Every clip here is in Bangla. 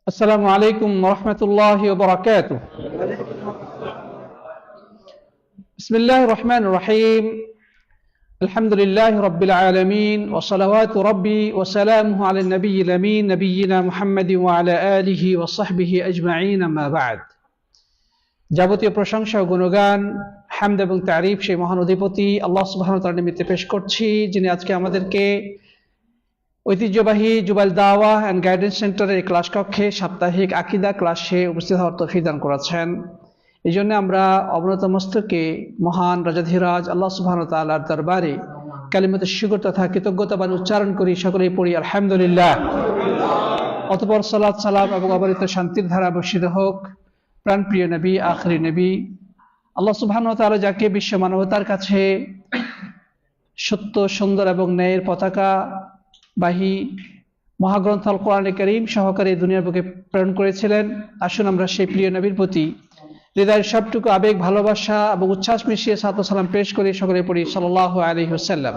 السلام عليكم ورحمة الله وبركاته. بسم الله الرحمن الرحيم. الحمد لله رب العالمين وصلوات ربي وسلامه على النبي الأمين نبينا محمد وعلى آله وصحبه أجمعين ما بعد. যাবতীয় প্রশংসা ও গুণগান হামদ এবং তারিফ সেই মহান অধিপতি আল্লাহ সুবহানাহু ওয়া তাআলার নিমিত্তে পেশ করছি, যিনি আজকে আমাদেরকে ঐতিহ্যবাহী জুবাইল দাওয়া অ্যান্ড গাইডেন্স সেন্টারের এই ক্লাস কক্ষে সাপ্তাহিক আকীদা ক্লাসে উপস্থিত হওয়ার তৌফিক দান করেছেন। এই জন্য আমরা অবনত মস্তকে মহান রাজাধিরাজ আল্লাহ সুবহানাহু ওয়া তাআলার দরবারে কালিমাতে শুকর তথা কৃতজ্ঞতা বাণী উচ্চারণ করি, সকলেই পড়ি আলহামদুলিল্লাহ। অতঃপর সালাত সালাম এবং অবারিত শান্তির ধারা বর্ষিত হোক প্রাণপ্রিয় নবী, আখিরি নবী, আল্লাহ সুবহানাহু ওয়া তাআলা যাকে বিশ্ব মানবতার কাছে সত্য, সুন্দর এবং ন্যায়ের পতাকা বাহী মহাগ্রন্থ আল কোরআনে কারীম সহকারে দুনিয়ার বুকে প্রেরণ করেছিলেন। আসুন আমরা সেই প্রিয় নবীর প্রতি হৃদয়ের সবটুকু আবেগ, ভালোবাসা এবং উচ্ছ্বাস মিশিয়ে সালাত ও সালাম পেশ করে সকলে পড়ি সাল্লাল্লাহু আলাইহি ওয়াসাল্লাম।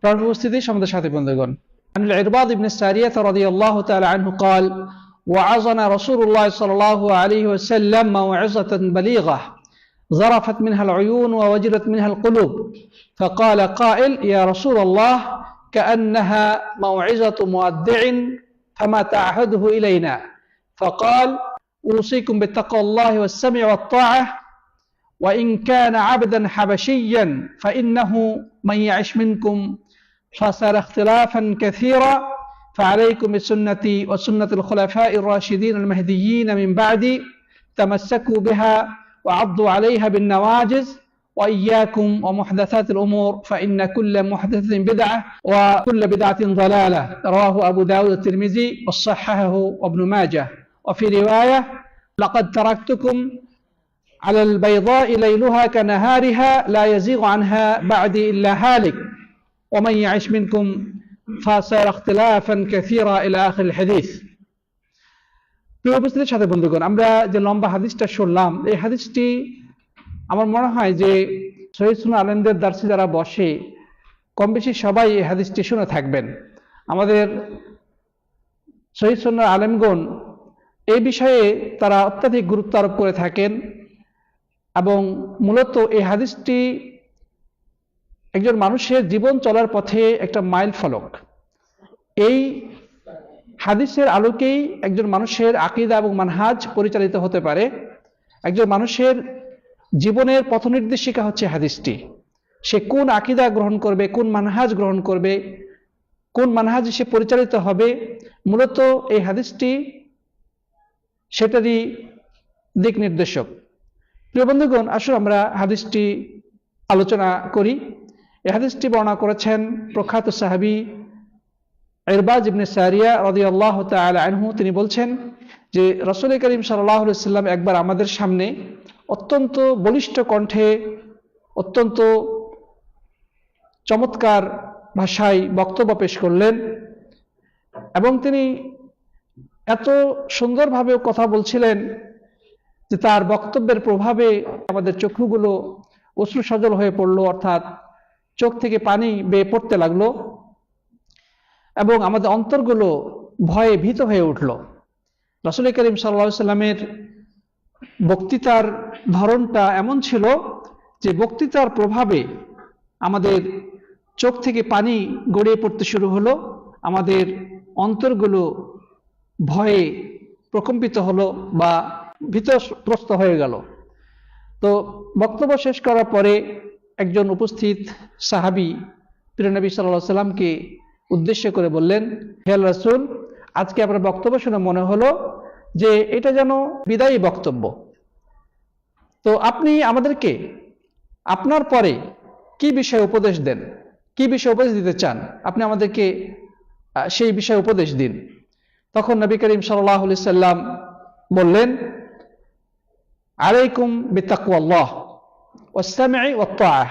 প্রাণ উপস্থিতি সমুদ্র সাথী বন্ধুগণ, আনিল ইরবাদ ইবনে সারিয়াহ রাদিয়াল্লাহু তাআলা আনহু قال وعظنا رسول الله صلى الله عليه وسلم موعظة بليغة ظرفت منها العيون ووجلت منها القلوب فقال قائل يا رسول الله كأنها موعظة مودع فما تعهده إلينا فقال أوصيكم بتقوى الله والسمع والطاعة وإن كان عبدا حبشيا فإنه من يعش منكم فسيرى اختلافا كثيرا فعليكم بسنتي وسنة الخلفاء الراشدين المهديين من بعدي تمسكوا بها وعضوا عليها بالنواجذ وإياكم ومحدثات الأمور فإن كل محدثة بدعة وكل بدعة ضلالة. رواه أبو داود الترمذي وصححه وابن ماجه. وفي رواية لقد تركتكم على البيضاء ليلها كنهارها لا يزيغ عنها بعدي إلا هالك ومن يعش منكم فسيرى اختلافا كثيرا إلى آخر الحديث. প্রিয় উপস্থিতির সাথে বন্ধুগণ, আমরা যে লম্বা হাদিসটা শুনলাম, এই হাদিসটি আমার মনে হয় যে সহিহ সুন্নাহ আলেমদের দার্সে যারা বসে কম বেশি সবাই এই হাদিসটি শুনে থাকবেন। আমাদের সহিহ সুন্নাহ আলেমগণ এই বিষয়ে তারা অত্যাধিক গুরুত্ব আরোপ করে থাকেন এবং মূলত এই হাদিসটি একজন মানুষের জীবন চলার পথে একটা মাইল ফলক। এই হাদিসের আলোকেই একজন মানুষের আকীদা এবং মানহাজ পরিচালিত হতে পারে। একজন মানুষের জীবনের পথনির্দেশিকা হচ্ছে হাদিসটি। সে কোন আকীদা গ্রহণ করবে, কোন মানহাজ গ্রহণ করবে, কোন মানহাজে সে পরিচালিত হবে, মূলত এই হাদিসটি সেটারই দিক নির্দেশক। প্রিয় বন্ধুগণ, আসুন আমরা হাদিসটি আলোচনা করি। এই হাদিসটি বর্ণনা করেছেন প্রখ্যাত সাহাবী ইরবাদ ইবনে সারিয়া রাদিয়াল্লাহু তাআলা আনহু। তিনি বলছেন যে রাসূল করিম সাল্লাল্লাহু আলাইহি ওয়াসাল্লাম একবার আমাদের সামনে অত্যন্ত বলিষ্ঠ কণ্ঠে, অত্যন্ত চমৎকার ভাষায় বক্তব্য পেশ করলেন এবং তিনি এত সুন্দরভাবে কথা বলছিলেন যে তার বক্তব্যের প্রভাবে আমাদের চক্ষুগুলো অশ্রু সজল হয়ে পড়ল, অর্থাৎ চোখ থেকে পানি বেয়ে পড়তে লাগলো এবং আমাদের অন্তরগুলো ভয়ে ভীত হয়ে উঠল। রাসূল করিম সাল্লাল্লাহু আলাইহি ওয়াসাল্লামের বক্তৃতার ধরনটা এমন ছিল যে বক্তৃতার প্রভাবে আমাদের চোখ থেকে পানি গড়িয়ে পড়তে শুরু হলো, আমাদের অন্তরগুলো ভয়ে প্রকম্পিত হলো বা ভীতগ্রস্ত হয়ে গেল। তো বক্তব্য শেষ করার পরে একজন উপস্থিত সাহাবী প্রিয় নবী সাল্লাল্লাহু আলাইহি ওয়াসাল্লামকে উদ্দেশ্য করে বললেন, হে রাসূল, আজকে আপনার বক্তব্য শুনে মনে হলো যে এটা যেন বিদায়ী বক্তব্য। তো আপনি আমাদেরকে আপনার পরে কি বিষয়ে উপদেশ দেন, কি বিষয়ে উপদেশ দিতে চান, আপনি আমাদেরকে সেই বিষয়ে উপদেশ দিন। তখন নবী করিম সাল্লাল্লাহু আলাইহি ওয়াসাল্লাম বললেন, আলাইকুম বিতাকওয়াল্লাহ ওয়াস সামঈ ওয়াত তাআহ।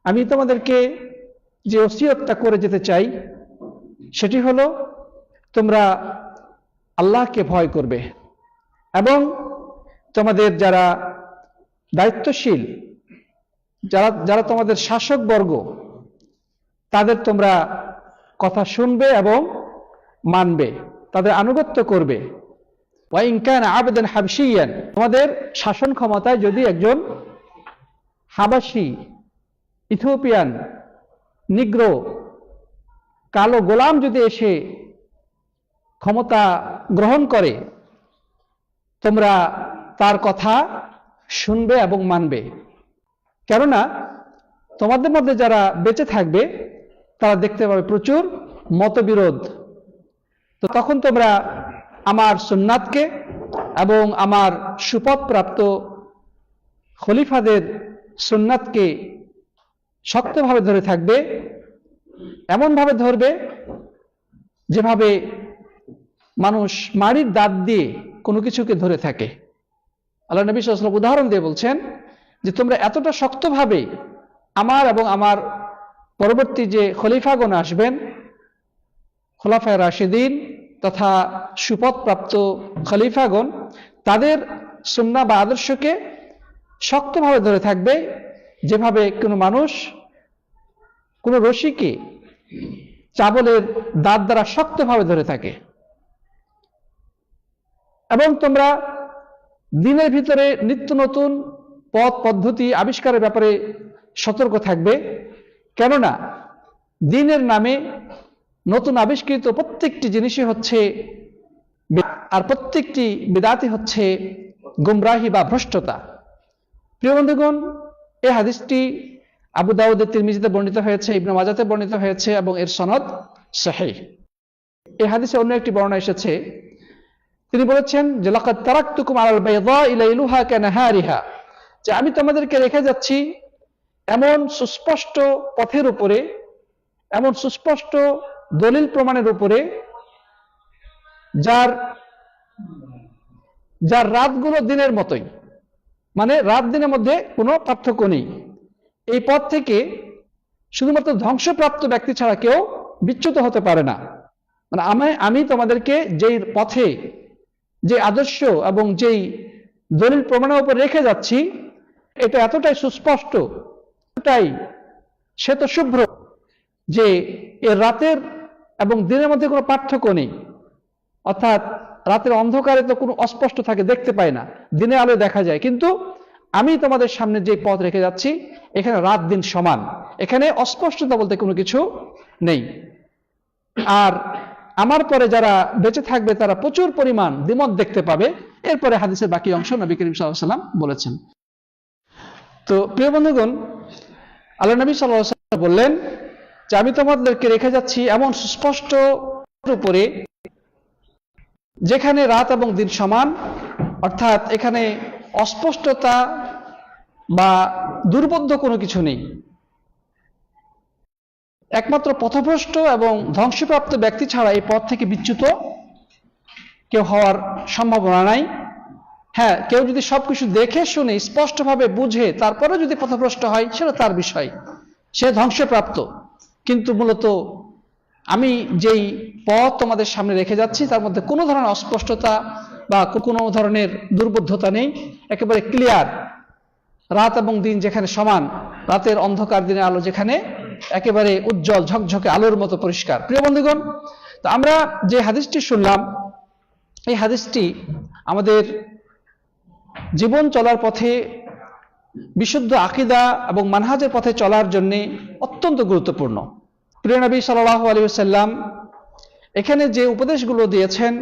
আমি তোমাদেরকে যে ওসিয়তটা করে যেতে চাই সেটি হলো তোমরা আল্লাহকে ভয় করবে এবং তোমাদের যারা দায়িত্বশীল, যারা তোমাদের শাসক বর্গ, তাদের তোমরা কথা শুনবে এবং মানবে। তাদের আনুগত্য করবে। ওয়া ইন কানা আবদান হাবশিয়ান, তোমাদের শাসন ক্ষমতায় যদি একজন হাবাসি, ইথিওপিয়ান, নিগ্রো, কালো গোলাম যদি এসে ক্ষমতা গ্রহণ করে, তোমরা তার কথা শুনবে এবং মানবে। কেননা তোমাদের মধ্যে যারা বেঁচে থাকবে তারা দেখতে পাবে প্রচুর মতবিরোধ। তো তখন তোমরা আমার সুন্নাতকে এবং আমার সুপথপ্রাপ্ত খলিফাদের সুন্নাতকে শক্তভাবে ধরে থাকবে, এমনভাবে ধরবে যেভাবে মানুষ মাড়ির দাঁত দিয়ে কোনো কিছুকে ধরে থাকে। আল্লাহ নবী সাল্লাল্লাহু আলাইহি ওয়াসাল্লাম উদাহরণ দিয়ে বলছেন যে তোমরা এতটা শক্তভাবে আমার এবং আমার পরবর্তী যে খলিফাগণ আসবেন, খোলাফায়ে রাশিদিন তথা সুপথপ্রাপ্ত খলিফাগণ, তাদের সুন্নাহ বা আদর্শকে শক্তভাবে ধরে থাকবে যেভাবে কোনো মানুষ কোনো রশিকে চাবলের দাঁত দ্বারা শক্তভাবে ধরে থাকে। এবং তোমরা দিনের ভিতরে নিত্য নতুন পথ পদ্ধতি আবিষ্কারের ব্যাপারে সতর্ক থাকবে, কেননা দিনের নামে নতুন আবিষ্কৃত প্রত্যেকটি জিনিসই হচ্ছে আর প্রত্যেকটি বিদআতই হচ্ছে গুমরাহি বা ভ্রষ্টতা। প্রিয় বন্ধুগণ, এই হাদিসটি আবু দাউদ তিরমিজিতে বর্ণিত হয়েছে, ইবনে মাজাতে বর্ণিত হয়েছে এবং এর সনদ সহিহ। এই হাদিসে অন্য একটি বর্ণনা এসেছে, তিনি বলেছেন যে লাকাদ তারাকতুকুম আলাল বাইদাই লাইলুহা কানাহারিহা, যে আমি তোমাদেরকে রেখে যাচ্ছি এমন সুস্পষ্ট পথের উপরে, এমন সুস্পষ্ট দলিল প্রমাণের উপরে, যার রাতগুলো দিনের মতোই, মানে রাত দিনের মধ্যে কোনো পার্থক্য নেই। এই পথ থেকে শুধুমাত্র ধ্বংসপ্রাপ্ত ব্যক্তি ছাড়া কেউ বিচ্যুত হতে পারে না। মানে আমি তোমাদেরকে যেই পথে, যে আদর্শ এবং যেই দলিল প্রমাণের উপর রেখে যাচ্ছি, এটা এতটাই সুস্পষ্ট, এতটাই শ্বেতশুভ্র যে এর রাতের এবং দিনের মধ্যে কোনো পার্থক্য নেই। অর্থাৎ রাতের অন্ধকারে তো কোনো অস্পষ্ট থাকে, দেখতে পায় না, দিনের আলো দেখা যায়, কিন্তু আমি তোমাদের সামনে যে পথ রেখে যাচ্ছি এখানে রাত দিন সমান, এখানে অস্পষ্টতা বলতে কোনো কিছু নেই। আর আমার পরে যারা বেঁচে থাকবে তারা প্রচুর পরিমাণ দ্বিমত দেখতে পাবে। এরপরে হাদিসের বাকি অংশ নবী করিম সাল্লাল্লাহু আলাইহি ওয়াসাল্লাম বলেছেন। তো প্রিয় বন্ধুগণ, আল্লাহ নবী সাল্লাল্লাহু আলাইহি ওয়াসাল্লাম বললেন যে আমি তোমাদেরকে রেখে যাচ্ছি এমন সুস্পষ্ট উপরে যেখানে রাত এবং দিন সমান, অর্থাৎ এখানে অস্পষ্টতা বা দুর্বোধ্য কোনো কিছু নেই। একমাত্র পথভ্রষ্ট এবং ধ্বংসপ্রাপ্ত ব্যক্তি ছাড়া এই পথ থেকে বিচ্যুত কেউ হওয়ার সম্ভাবনা নাই। হ্যাঁ, কেউ যদি সবকিছু দেখে শুনে স্পষ্টভাবে বুঝে তারপরে যদি পথভ্রষ্ট হয় সেটা তার বিষয়, সে ধ্বংসপ্রাপ্ত। কিন্তু মূলত আমি যেই পথ তোমাদের সামনে রেখে যাচ্ছি তার মধ্যে কোনো ধরনের অস্পষ্টতা বা কোনো ধরনের দুর্বোধ্যতা নেই, একেবারে ক্লিয়ার। রাত এবং দিন যেখানে সমান, রাতের অন্ধকার দিনের আলো যেখানে একেবারে উজ্জ্বল ঝকঝকে আলোর মতো পরিষ্কার। প্রিয় বন্ধুগণ, তো আমরা যে হাদিসটি শুনলাম, এই হাদিসটি আমাদের জীবন চলার পথে বিশুদ্ধ আকীদা এবং মানহাজের পথে চলার জন্য অত্যন্ত গুরুত্বপূর্ণ। প্রিয় নবী সাল্লাল্লাহু আলাইহি ওয়াসাল্লাম এখানে যে উপদেশগুলো দিয়েছেন,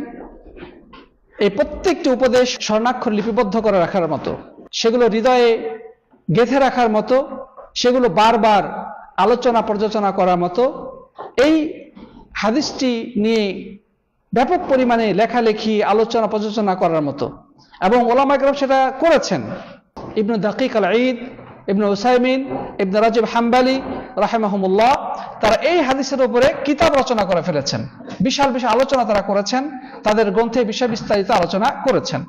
এই প্রত্যেকটি উপদেশ স্বর্ণাক্ষর লিপিবদ্ধ করে রাখার মতো, সেগুলো হৃদয়ে গেঁথে রাখার মতো, সেগুলো বারবার আলোচনা পর্যালোচনা করার মতো। এই হাদিসটি নিয়ে ব্যাপক পরিমাণে লেখালেখি, আলোচনা পর্যালোচনা করার মতো, এবং ওলামা কেরাম সেটা করেছেন। ইবনে দাকিক আল ঈদ, ইবনে উসাইমিন, ইবনে রাজিব হাম্বালি রাহিমাহুমুল্লাহ, তারা এই হাদিসের উপরে কিতাব রচনা করে ফেলেছেন। বিশাল বিশাল আলোচনা তারা করেছেন, তাদের গ্রন্থে বিষয় বিস্তারিত আলোচনা করেছেন।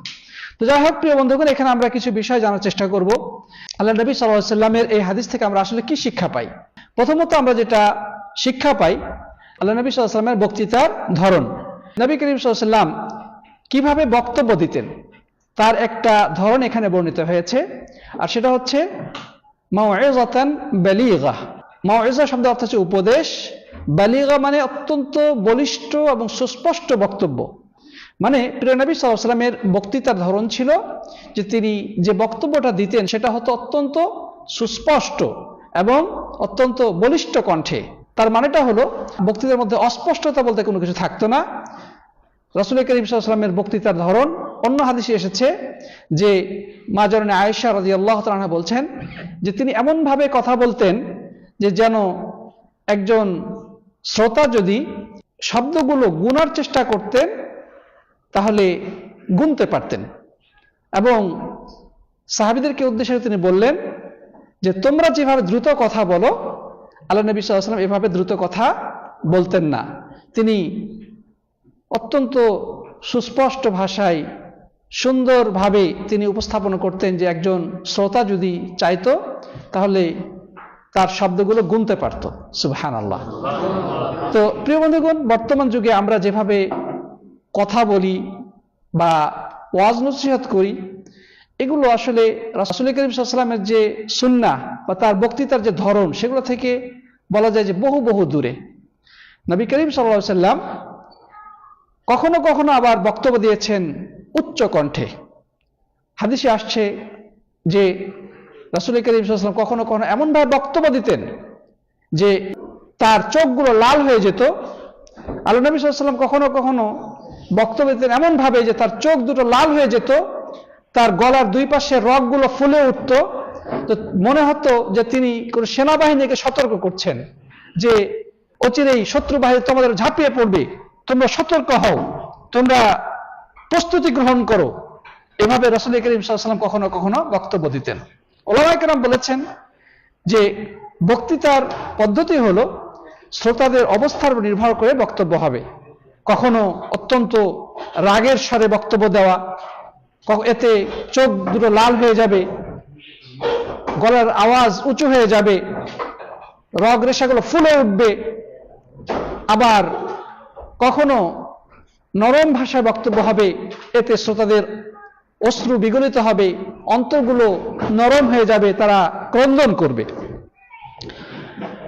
তো যাই হোক প্রিয় বন্ধুগণ, এখানে আমরা কিছু বিষয় জানার চেষ্টা করব। আল্লাহ নবী সাল্লাল্লাহু আলাইহি ওয়াসাল্লামের এই হাদিস থেকে আমরা আসলে কি শিক্ষা পাই? প্রথমত আমরা যেটা শিক্ষা পাই, আল্লাহ নবী সাল্লাল্লাহু আলাইহি ওয়াসাল্লামের বক্তৃতার ধরন। নবী করিম সাল্লাল্লাহু আলাইহি ওয়াসাল্লাম কিভাবে বক্তব্য দিতেন তার একটা ধরন এখানে বর্ণিত হয়েছে, আর সেটা হচ্ছে মাউইযাতান বালিগা। মাউইযা শব্দের অর্থ হচ্ছে উপদেশ, বালিগা মানে অত্যন্ত বলিষ্ঠ এবং সুস্পষ্ট বক্তব্য। মানে প্রিয় নবী সাল্লাল্লাহু আলাইহি ওয়াসাল্লামের বক্তৃতার ধরন ছিল যে তিনি যে বক্তব্যটা দিতেন সেটা হতো অত্যন্ত সুস্পষ্ট এবং অত্যন্ত বলিষ্ঠ কণ্ঠে। তার মানেটা হলো বক্তৃতার মধ্যে অস্পষ্টতা বলতে কোনো কিছু থাকতো না। রাসূল করিম সাল্লাল্লাহু আলাইহি ওয়াসাল্লামের বক্তৃতার ধরন, অন্য হাদিসে এসেছে যে মা জননী আয়েশা রাদিয়াল্লাহু তাআলা আনহা বলছেন যে তিনি এমনভাবে কথা বলতেন যে যেন একজন শ্রোতা যদি শব্দগুলো গুনার চেষ্টা করতেন তাহলে গুনতে পারতেন। এবং সাহাবীদেরকে উদ্দেশ্যে তিনি বললেন যে তোমরা যেভাবে দ্রুত কথা বলো, আল্লাহ নবী সাল্লাল্লাহু আলাইহি ওয়াসাল্লাম এভাবে দ্রুত কথা বলতেন না। তিনি অত্যন্ত সুস্পষ্ট ভাষায় সুন্দরভাবে তিনি উপস্থাপন করতেন যে একজন শ্রোতা যদি চাইতো তাহলে তার শব্দগুলো গুনতে পারত। সুবহানাল্লাহ। তো প্রিয় বন্ধুগণ, বর্তমান যুগে আমরা যেভাবে কথা বলি বা ওয়াজ নসিহত করি, এগুলো আসলে রাসূল করিম সাল্লাল্লাহু আলাইহি ওয়াসাল্লামের যে সুন্নাহ বা তার বক্তৃতার যে ধরন, সেগুলো থেকে বলা যায় যে বহু বহু দূরে। নবী করিম সাল্লাল্লাহু আলাইহি ওয়াসাল্লাম কখনো কখনো আবার বক্তব্য দিয়েছেন উচ্চ কণ্ঠে। হাদিসে আসছে যে রাসূল করিম সাল্লাল্লাহু আলাইহি ওয়াসাল্লাম কখনো কখনো এমনভাবে বক্তব্য দিতেন যে তার চোখগুলো লাল হয়ে যেত। আল্লাহ নবী সাল্লাল্লাহু আলাইহি ওয়াসাল্লাম কখনো কখনো বক্তব্য দিতেন এমনভাবে যে তার চোখ দুটো লাল হয়ে যেত, তার গলার দুই পাশে রগগুলো ফুলে উঠত। তো মনে হতো যে তিনি কোন সেনাবাহিনীকে সতর্ক করছেন যে অচিরেই শত্রু বাহিনী তোমাদের ঝাঁপিয়ে পড়বে, তোমরা সতর্ক হও, তোমরা প্রস্তুতি গ্রহণ করো। এভাবে রাসূল করিম সাল্লাল্লাহু আলাইহি ওয়াসাল্লাম কখনো কখনো বক্তব্য দিতেন। উলামায়ে কেরাম বলেছেন যে বক্তৃতার পদ্ধতি হলো শ্রোতাদের অবস্থার উপর নির্ভর করে বক্তব্য হবে। কখনো অত্যন্ত রাগের স্বরে বক্তব্য দেওয়া, এতে চোখ দুটো লাল হয়ে যাবে, গলার আওয়াজ উঁচু হয়ে যাবে, রগ রেশাগুলো ফুলে উঠবে। আবার কখনো নরম ভাষায় বক্তব্য হবে, এতে শ্রোতাদের অশ্রু বিগলিত হবে, অন্তরগুলো নরম হয়ে যাবে, তারা ক্রন্দন করবে।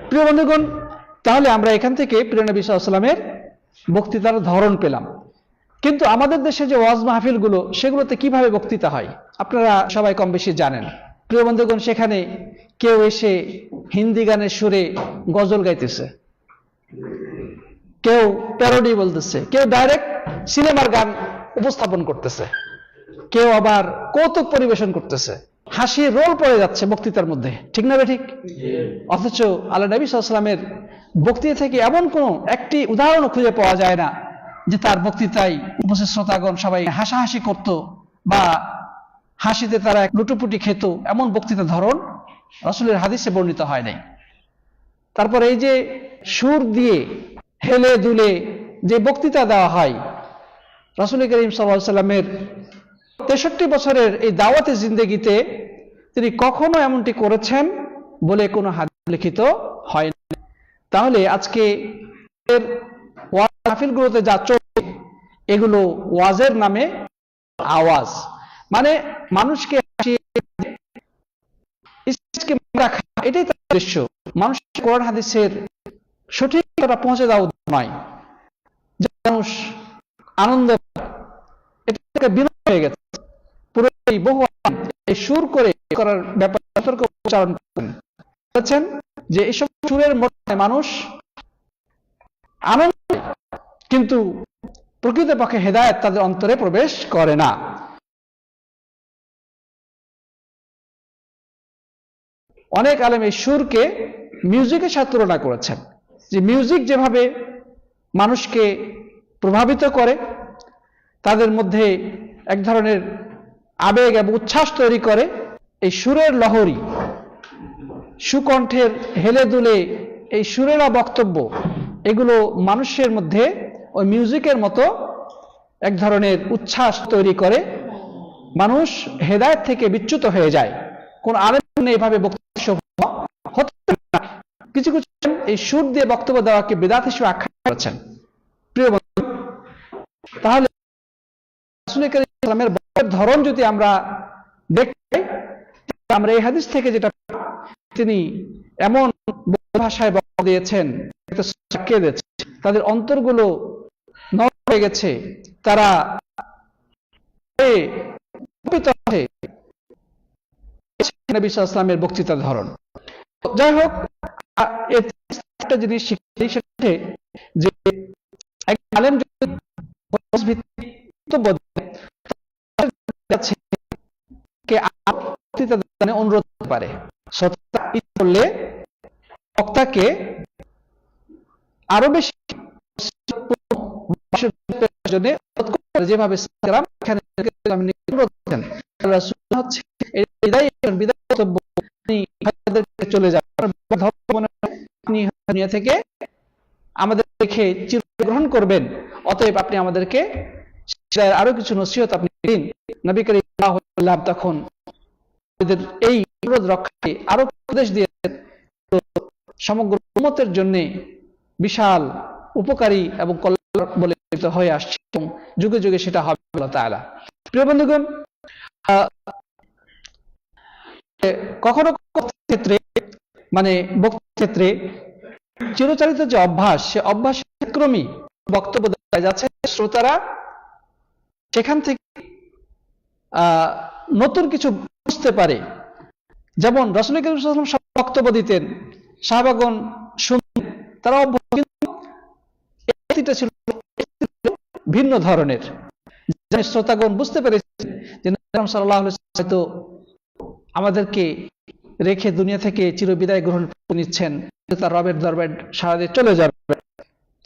প্রিয় বন্ধুগণ, তাহলে আমরা এখান থেকে প্রিয় নবী সাল্লাল্লাহু আলাইহি ওয়াসাল্লামের বক্তৃতার ধরন পেলাম। কিন্তু আমাদের দেশে যে ওয়াজ মাহফিলগুলো, সেগুলোতে কিভাবে বক্তৃতা হয় আপনারা সবাই কম বেশি জানেন। প্রিয় বন্ধুগণ, সেখানে কেউ এসে হিন্দি গানের সুরে গজল গাইতেছে, কেউ প্যারোডি বলতেছে, কেউ ডাইরেক্ট সিনেমার গান উপস্থাপন করতেছে, কেউ আবার কৌতুক পরিবেশন করতেছে, হাসির রোল পড়ে যাচ্ছে বক্তৃতার মধ্যে, ঠিক না ঠিক? অথচ আল্লাহ নবী সাল্লাল্লাহু আলাইহি ওয়াসাল্লামের বক্তৃতা থেকে এমন কোন একটি উদাহরণ খুঁজে পাওয়া যায় না যে তার বক্তৃতায় উপস্থিত শ্রোতাগণ সবাই হাসাহাসি করত বা হাসিতে তারা লুটুপুটি খেত, এমন বক্তৃতা ধরন রাসূলের হাদিসে বর্ণিত হয় নাই। তারপর এই যে সুর দিয়ে হেলে দুলে যে বক্তৃতা দেওয়া হয়, রাসূল করিম সাল্লাল্লাহু আলাইহি ওয়াসাল্লামের 63 বছরের এই দাওয়াতে জিন্দেগিতে তিনি কখনো এমনটি করেছেন বলে কোনো হাদিস লিখিত হয় না। তাহলে আজকে ওয়াজ মাহফিলগুলোতে যা চলছে, এগুলো ওয়াজের নামে আওয়াজ, মানে মানুষকে রাখা, এটাই তার উদ্দেশ্য। মানুষকে কোরআন হাদিসের সঠিকতা পৌঁছে দেওয়া নয়, মানুষ আনন্দ, এটা বিনোদন হয়ে গেছে। পুরো বহু এই সুর করে করার ব্যাপারে সতর্ক উচ্চারণ করেছেন যে এইসব সুরের মধ্যে মানুষ আনন্দ, কিন্তু প্রকৃতপক্ষে হেদায়েত তাদের অন্তরে প্রবেশ করে না। অনেক আলেম এই সুরকে মিউজিকের সাথে তুলনা করেছেন, যে মিউজিক যেভাবে মানুষকে প্রভাবিত করে, তাদের মধ্যে এক ধরনের আবেগ এবং উচ্ছ্বাস তৈরি করে, এই সুরের লহরী, সুকণ্ঠের হেলে দুলে এই সুরেলা বক্তব্য, এগুলো মানুষের মধ্যে ওই মিউজিকের মতো এক ধরনের উচ্ছ্বাস তৈরি করে, মানুষ হেদায়েত থেকে বিচ্যুত হয়ে যায়। কোন আলেম এইভাবে বক্তব্য হতে না। কিছু কিছু এই সুর দিয়ে বক্তব্য দেওয়াকে বিদআত হিসেবে আখ্যা করেছেন। প্রিয় বন্ধু, তাহলে রাসূল করিম সাল্লাল্লাহু আলাইহি ওয়াসাল্লামের ধরন যদি আমরা দেখি, আমরা এই হাদিস থেকে যেটা তিনি এমন ভাষায় বক্তব্য দিয়েছেন, কেঁদেছে, তাদের অন্তরগুলো নরম হয়ে গেছে, তারা নবী সাল্লাল্লাহু আলাইহি ওয়াসাল্লামের বক্তৃতার ধরন। যাই হোক, একটা জিনিস শিখতে সেটা যে একজন আলেম যদি অনুরোধ করতে পারে, করলে বক্তাকে আরো বেশি যেভাবে চলে যাবেন থেকে আমাদের দেখে চিরগ্রহণ করবেন, অতএব আপনি আমাদেরকে আরো কিছু নসিহত আপনি দিন। নবী করিম সাল্লাল্লাহু আলাইহি ওয়াসাল্লাম তখন এই অনুরোধ রক্ষাকে আরো উপদেশ দিয়েছেন, সমগ্র উম্মতের জন্য বিশাল উপকারী এবং কল্যাণ বলে হয়ে আসছে এবং যুগে যুগে সেটা হবে আল্লাহ তাআলা। প্রিয় বন্ধুগণ, কখনো ক্ষেত্রে মানে বক্তৃতার ক্ষেত্রে চিরচারিত যে অভ্যাস, সে অভ্যাস ক্রমেই বক্তব্য দেওয়া যাচ্ছে, শ্রোতারা সেখান থেকে নতুন কিছু বুঝতে পারে। যেমন রাসূল করিম সাল্লাল্লাহু আলাইহি ওয়াসাল্লাম বক্তব্য দিতেন, সাহাবাগণ শুনতেন, তারা ছিল ভিন্ন ধরনের, শ্রোতাগণ বুঝতে পেরেছেন যে নবী সাল্লাল্লাহু আলাইহি ওয়াসাল্লাম হয়তো আমাদেরকে রেখে দুনিয়া থেকে চিরবিদায় গ্রহণ করে নিচ্ছেন, তার রবের দরবারে সারাদিন চলে যাবে।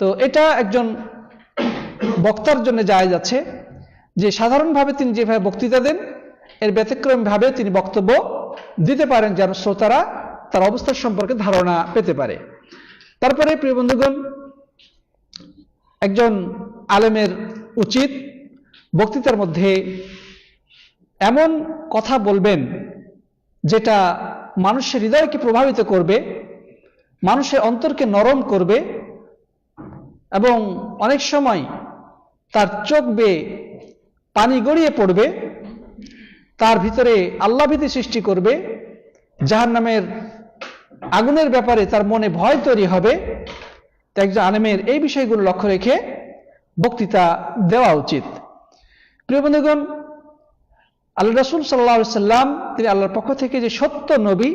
তো এটা একজন বক্তার জন্য জায়েজ আছে যে সাধারণভাবে তিনি যেভাবে বক্তৃতা দেন এর ব্যতিক্রম ভাবে তিনি বক্তব্য দিতে পারেন, যেন শ্রোতারা তার অবস্থার সম্পর্কে ধারণা পেতে পারে। তারপরে প্রিয় বন্ধুগণ, একজন আলেমের উচিত বক্তৃতার মধ্যে এমন কথা বলবেন যেটা মানুষের হৃদয়কে প্রভাবিত করবে, মানুষের অন্তরকে নরম করবে এবং অনেক সময় তার চোখ বেয়ে পানি গড়িয়ে পড়বে, তার ভিতরে আল্লাহভীতি সৃষ্টি করবে, জাহান্নামের আগুনের ব্যাপারে তার মনে ভয় তৈরি হবে। তাই একজন আলেমের এই বিষয়গুলো লক্ষ্য রেখে বক্তৃতা দেওয়া উচিত। প্রিয় বন্ধুগণ, আল্লাহ রাসূল সাল্লাল্লাহু আলাইহি ওয়াসাল্লাম তিনি আল্লাহর পক্ষ থেকে যে সত্য নবী,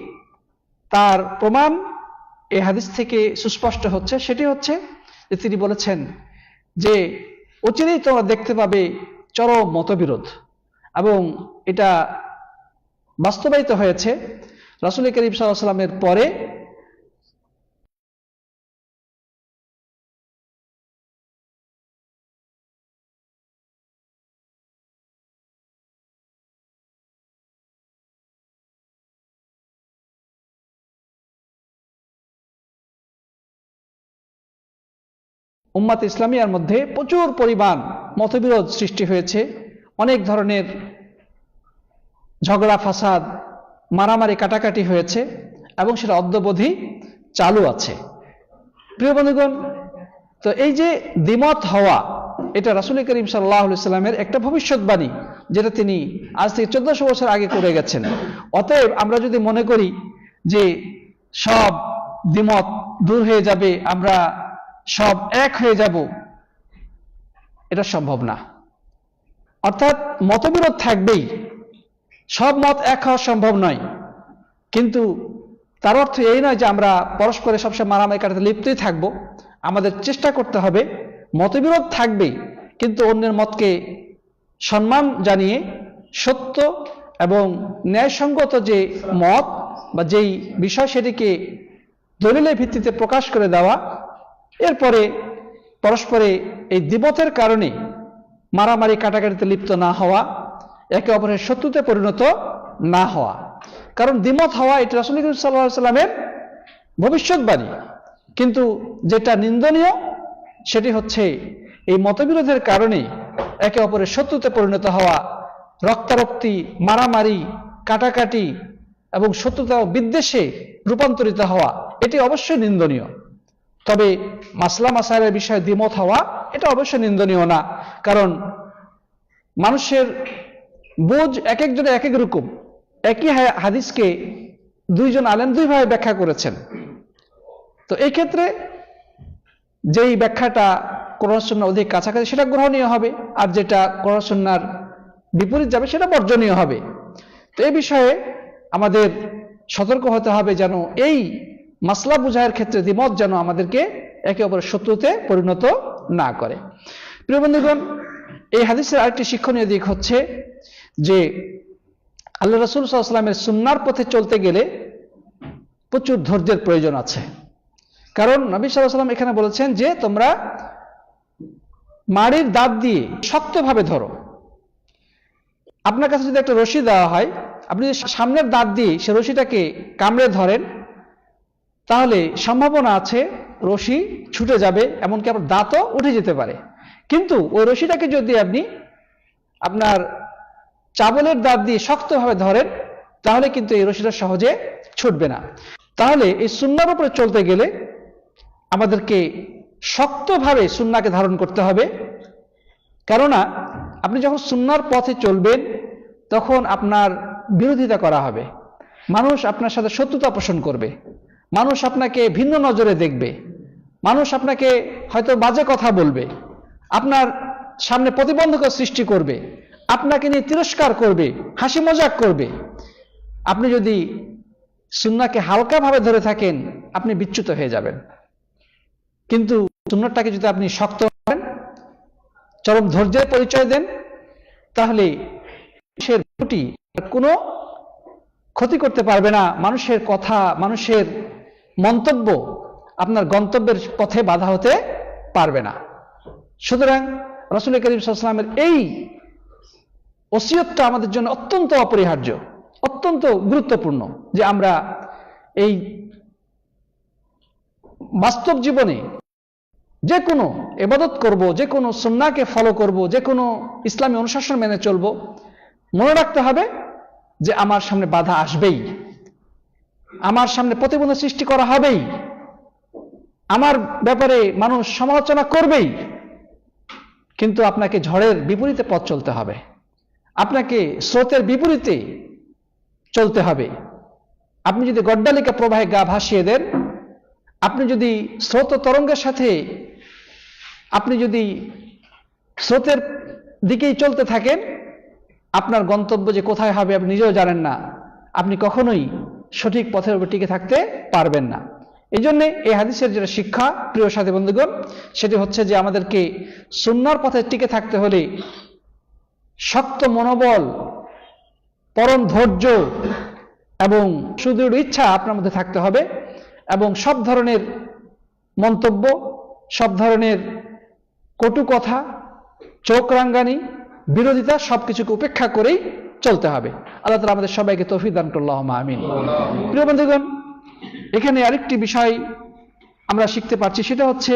তার প্রমাণ এই হাদিস থেকে সুস্পষ্ট হচ্ছে। সেটি হচ্ছে যে তিনি বলেছেন যে অচিরেই তোমরা দেখতে পাবে চরম মতবিরোধ, এবং এটা বাস্তবায়িত হয়েছে। রাসূল করিম সাল্লাল্লাহু আলাইহি ওয়াসাল্লামের পরে উম্মাত ইসলামিয়ার মধ্যে প্রচুর পরিমাণ মতবিরোধ সৃষ্টি হয়েছে, অনেক ধরনের ঝগড়া ফাসাদ মারামারি কাটাকাটি হয়েছে এবং সেটা অদ্যাবধি চালু আছে। প্রিয় বন্ধুগণ, তো এই যে দ্বিমত হওয়া, এটা রাসূল করিম সাল্লাল্লাহু আলাইহি ওয়াসাল্লামের একটা ভবিষ্যৎবাণী, যেটা তিনি আজ থেকে 1400 বছর আগে করে গেছেন। অতএব আমরা যদি মনে করি যে সব দ্বিমত দূর হয়ে যাবে, আমরা সব এক হয়ে যাব, এটা সম্ভব না। অর্থাৎ মতবিরোধ থাকবেই, সব মত এক হওয়া সম্ভব নয়, কিন্তু তার অর্থ এই নয় যে আমরা পরস্পরে সবসময় মারামারি কাটাতে লিপ্তই থাকবো। আমাদের চেষ্টা করতে হবে, মতবিরোধ থাকবেই, কিন্তু অন্যের মতকে সম্মান জানিয়ে সত্য এবং ন্যায়সঙ্গত যে মত বা যেই বিষয় সেটিকে দলিলের ভিত্তিতে প্রকাশ করে দেওয়া, এরপরে পরস্পরে এই দ্বিমতের কারণে মারামারি কাটাকাটিতে লিপ্ত না হওয়া, একে অপরের শত্রুতে পরিণত না হওয়া। কারণ দ্বিমত হওয়া এটা রাসূল সাল্লাল্লাহু আলাইহি ওয়াসাল্লামের ভবিষ্যৎবাণী, কিন্তু যেটা নিন্দনীয় সেটি হচ্ছে এই মতবিরোধের কারণে একে অপরের শত্রুতে পরিণত হওয়া, রক্তারক্তি, মারামারি, কাটাকাটি এবং শত্রুতা ও বিদ্বেষে রূপান্তরিত হওয়া, এটি অবশ্যই নিন্দনীয়। তবে মাসলা মাসাইলের বিষয়ে দ্বিমত হওয়া এটা অবশ্যই নিন্দনীয় না, কারণ মানুষের বুঝ এক একজনে এক এক রকম। একই হাদিসকে দুইজন আলেম দুইভাবে ব্যাখ্যা করেছেন। তো এই ক্ষেত্রে যেই ব্যাখ্যাটা কোরআন সুন্নাহ অধিক কাছাকাছি সেটা গ্রহণীয় হবে, আর যেটা কোরআন সুন্নাহর বিপরীত যাবে সেটা বর্জনীয় হবে। তো এই বিষয়ে আমাদের সতর্ক হতে হবে যেন এই মাসলা বুঝায়ের ক্ষেত্রে দ্বিমত যেন আমাদেরকে একে অপরের শত্রুতে পরিণত না করে। প্রিয় বন্ধুগণ, এই হাদিসের আরেকটি শিক্ষণীয় দিক হচ্ছে যে আল্লাহ রাসূল সাল্লাল্লাহু আলাইহি ওয়াসাল্লামের সুন্নাহর পথে চলতে গেলে প্রচুর ধৈর্যের প্রয়োজন আছে। কারণ নবী সাল্লাল্লাহু আলাইহি ওয়াসাল্লাম এখানে বলেছেন যে তোমরা মাড়ির দাঁত দিয়ে শক্তভাবে ধরো। আপনার কাছে যদি একটা রশি দেওয়া হয়, আপনি যদি সামনের দাঁত দিয়ে সে রশিটাকে কামড়ে ধরেন, তাহলে সম্ভাবনা আছে রশি ছুটে যাবে, এমনকি আপনার দাঁতও উঠে যেতে পারে। কিন্তু ওই রশিটাকে যদি আপনি আপনার চাবলের দাঁত দিয়ে শক্তভাবে ধরেন, তাহলে কিন্তু এই রশিটা সহজে ছুটবে না। তাহলে এই সুন্নাহর উপরে চলতে গেলে আমাদেরকে শক্তভাবে সুন্নাহকে ধারণ করতে হবে। কেননা আপনি যখন সুন্নাহর পথে চলবেন তখন আপনার বিরোধিতা করা হবে, মানুষ আপনার সাথে শত্রুতা পোষণ করবে, মানুষ আপনাকে ভিন্ন নজরে দেখবে, মানুষ আপনাকে হয়তো বাজে কথা বলবে, আপনার সামনে প্রতিবন্ধকতা সৃষ্টি করবে, আপনাকে নিয়ে তিরস্কার করবে, হাসি মজাক করবে। আপনি যদি সুন্নাহকে হালকাভাবে ধরে থাকেন আপনি বিচ্যুত হয়ে যাবেন। কিন্তু সুন্নাহটাকে যদি আপনি শক্ত করেন, চরম ধৈর্যের পরিচয় দেন, তাহলে মানুষের কোনো ক্ষতি করতে পারবে না। মানুষের কথা, মানুষের মন্তব্য আপনার গন্তব্যের পথে বাধা হতে পারবে না। সুতরাং রাসূল করিম সাল্লাল্লাহু আলাইহি ওয়াসাল্লামের এই ওসিয়তটা আমাদের জন্য অত্যন্ত অপরিহার্য, অত্যন্ত গুরুত্বপূর্ণ যে আমরা এই বাস্তব জীবনে যে কোনো ইবাদত করব, যে কোনো সুন্নাহকে ফলো করব, যে কোনো ইসলামী অনুশাসন মেনে চলব, মনে রাখতে হবে যে আমার সামনে বাধা আসবেই, আমার সামনে প্রতিবন্ধক সৃষ্টি করা হবেই, আমার ব্যাপারে মানুষ সমালোচনা করবেই। কিন্তু আপনাকে ঝড়ের বিপরীতে পথ চলতে হবে, আপনাকে স্রোতের বিপরীতে চলতে হবে। আপনি যদি গড্ডালিকা প্রবাহে গা ভাসিয়ে দেন, আপনি যদি স্রোত তরঙ্গের সাথে আপনি যদি স্রোতের দিকেই চলতে থাকেন, আপনার গন্তব্য যে কোথায় হবে আপনি নিজেও জানেন না, আপনি কখনোই সঠিক পথের উপর টিকে থাকতে পারবেন না। এই জন্যে এই হাদিসের যেটা শিক্ষা, প্রিয় সাথী বন্ধুগণ, সেটি হচ্ছে যে আমাদেরকে সুন্নাহর পথে টিকে থাকতে হলে শক্ত মনোবল, পরম ধৈর্য এবং সুদৃঢ় ইচ্ছা আপনার মধ্যে থাকতে হবে, এবং সব ধরনের মন্তব্য, সব ধরনের কটু কথা, চোখ রাঙ্গানি, বিরোধিতা সবকিছুকে উপেক্ষা করেই চলতে হবে। আল্লাহ তাআলা আমাদের সবাইকে তৌফিক দান করুন, আল্লাহুম্মা আমিন। প্রিয় বন্ধুগণ, এখানে আরেকটি বিষয় আমরা শিখতে পারছি, সেটা হচ্ছে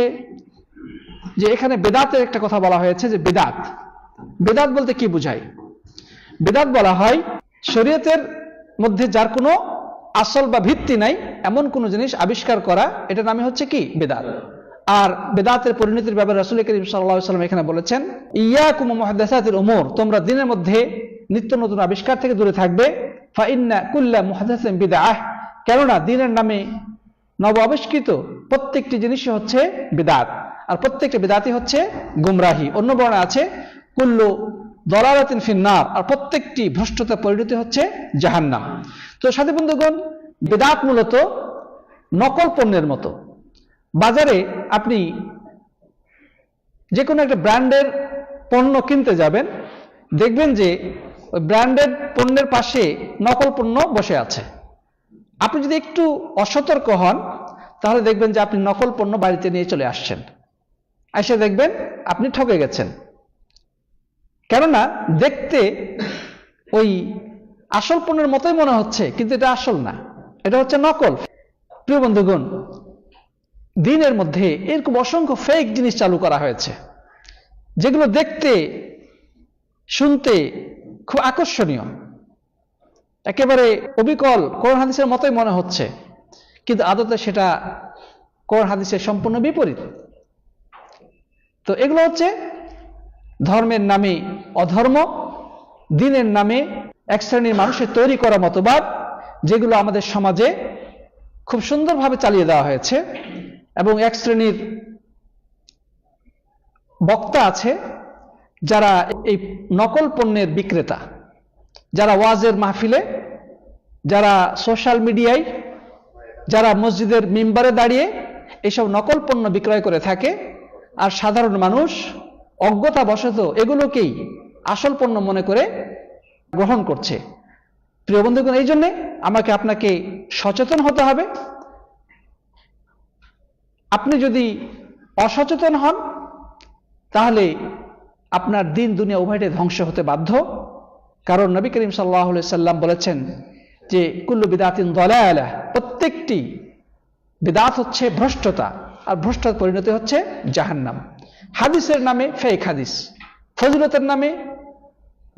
যে এখানে বেদাতের একটা কথা বলা হয়েছে যে বেদাত, বেদাত বলতে কি বোঝায়? বেদাত বলা হয় শরীয়তের মধ্যে যার কোনো আসল বা ভিত্তি নাই এমন কোন জিনিস আবিষ্কার করা, এটার নামে হচ্ছে কি বেদাত। আর বেদাতের পরিণতির ব্যাপারে রাসূল করিম সাল্লাল্লাহু আলাইহি ওয়াসাল্লাম এখানে বলেছেন, ইয়াকুম মুহাদ্দাসাতিল উমুর, তোমরা দিনের মধ্যে নিত্য নতুন আবিষ্কার থেকে দূরে থাকবে। ফা ইন্না কুল্লা মুহাদ্দাসিন বিদআহ, কেননা দিনের নামে নব আবিষ্কৃত প্রত্যেকটি জিনিসই হচ্ছে বিদআত, আর প্রত্যেকটি বিদআতই হচ্ছে গুমরাহি। অন্য বর্ণে আছে কুল্লু দালালাতিন ফিন্নার, আর প্রত্যেকটি ভ্রষ্টতা পরিণতি হচ্ছে জাহান্নাম। তো সাথী বন্ধুগণ, বিদআত মূলত নকল পণ্যের মতো। বাজারে আপনি যে কোনো একটা ব্র্যান্ডের পণ্য কিনতে যাবেন, দেখবেন যে ওই ব্র্যান্ডেড পণ্যের পাশে নকল পণ্য বসে আছে। আপনি যদি একটু অসতর্ক হন তাহলে দেখবেন যে আপনি নকল পণ্য বাড়িতে নিয়ে চলে আসছেন, এসে দেখবেন আপনি ঠকে গেছেন। কেননা দেখতে ওই আসল পণ্যের মতোই মনে হচ্ছে, কিন্তু এটা আসল না, এটা হচ্ছে নকল। প্রিয় বন্ধুগণ, দিনের মধ্যে এরকম অসংখ্য ফেক জিনিস চালু করা হয়েছে, যেগুলো দেখতে শুনতে খুব আকর্ষণীয়, একেবারে অবিকল কোরআন হাদিসের মতোই মনে হচ্ছে, কিন্তু আদতে সেটা কোরআন হাদিসের সম্পূর্ণ বিপরীত। তো এগুলো হচ্ছে ধর্মের নামে অধর্ম, দিনের নামে এক শ্রেণীর মানুষের তৈরি করা মতবাদ, যেগুলো আমাদের সমাজে খুব সুন্দরভাবে চালিয়ে দেওয়া হয়েছে, এবং এক শ্রেণীর বক্তা আছে যারা এই নকল পণ্যের বিক্রেতা, যারা ওয়াজের মাহফিলে, যারা সোশ্যাল মিডিয়ায়, যারা মসজিদের মিম্বারে দাঁড়িয়ে এইসব নকল পণ্য বিক্রয় করে থাকে, আর সাধারণ মানুষ অজ্ঞতাবশত এগুলোকেই আসল পণ্য মনে করে গ্রহণ করছে। প্রিয় বন্ধুগণ, এই জন্যে আমাকে আপনাকে সচেতন হতে হবে। আপনি যদি অসচেতন হন তাহলে আপনার দিন দুনিয়া উভয়টাই ধ্বংস হতে বাধ্য। কারণ নবী করিম সাল্লাল্লাহু আলাইহি সাল্লাম বলেছেন যে কুল্লু বিদআতিন দালালাহ, প্রত্যেকটি বিদআত হচ্ছে ভ্রষ্টতা, আর ভ্রষ্টতার পরিণতি হচ্ছে জাহান্নাম। হাদিসের নামে ফেক হাদিস, ফজিলতের নামে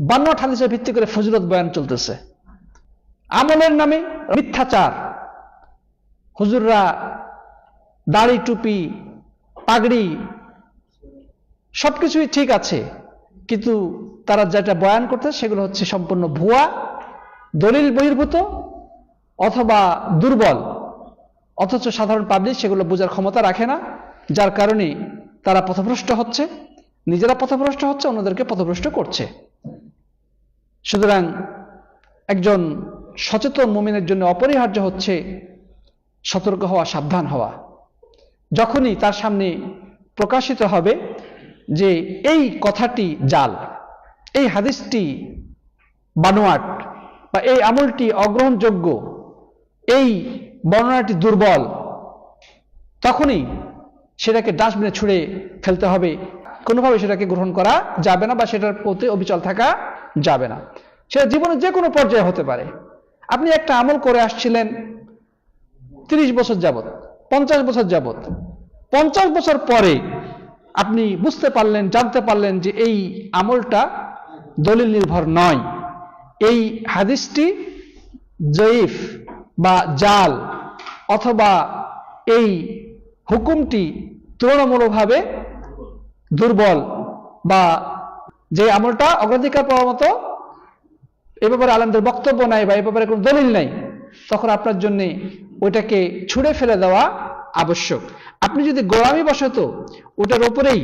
বানোয়াট হাদিসের ভিত্তি করে ফজিলত বয়ান চলতেছে, আমলের নামে মিথ্যাচার। হুজুররা দাড়ি টুপি পাগড়ি সবকিছুই ঠিক আছে, কিন্তু তারা যেটা বয়ান করতে সেগুলো হচ্ছে সম্পূর্ণ ভুয়া, দলিল বহির্ভূত অথবা দুর্বল, অথচ সাধারণ পাবলিক সেগুলো বোঝার ক্ষমতা রাখে না, যার কারণে তারা পথভ্রষ্ট হচ্ছে, নিজেরা পথভ্রষ্ট হচ্ছে, অন্যদেরকে পথভ্রষ্ট করছে। সুতরাং একজন সচেতন মুমিনের জন্য অপরিহার্য হচ্ছে সতর্ক হওয়া, সাবধান হওয়া। যখনই তার সামনে প্রকাশিত হবে যে এই কথাটি জাল, এই হাদিসটি বানোয়াট, বা এই আমলটি অগ্রহণযোগ্য, এই বর্ণনাটি দুর্বল, তখনই সেটাকে ডাস্টবিনে ছুঁড়ে ফেলতে হবে। কোনোভাবে সেটাকে গ্রহণ করা যাবে না, বা সেটার প্রতি অবিচল থাকা যাবে না। সেটা জীবনে যে কোনো পর্যায়ে হতে পারে। আপনি একটা আমল করে আসছিলেন 30 বছর যাবত, 50 বছর যাবত, 50 বছর পরে আপনি বুঝতে পারলেন, জানতে পারলেন যে এই আমলটা দলিল নির্ভর নয়, এই হাদিসটি জয়ীফ বা জাল, অথবা এই হুকুমটি তুলনামূলকভাবে দুর্বল, বা যে আমলটা অগ্রাধিকার পাওয়ার মতো এ ব্যাপারে আলেমদের বক্তব্য নাই, বা এ ব্যাপারে কোনো দলিল নাই, তখন আপনার জন্য ওইটাকে ছুঁড়ে ফেলে দেওয়া আবশ্যক। আপনি যদি গোলামি বশত ওটার উপরেই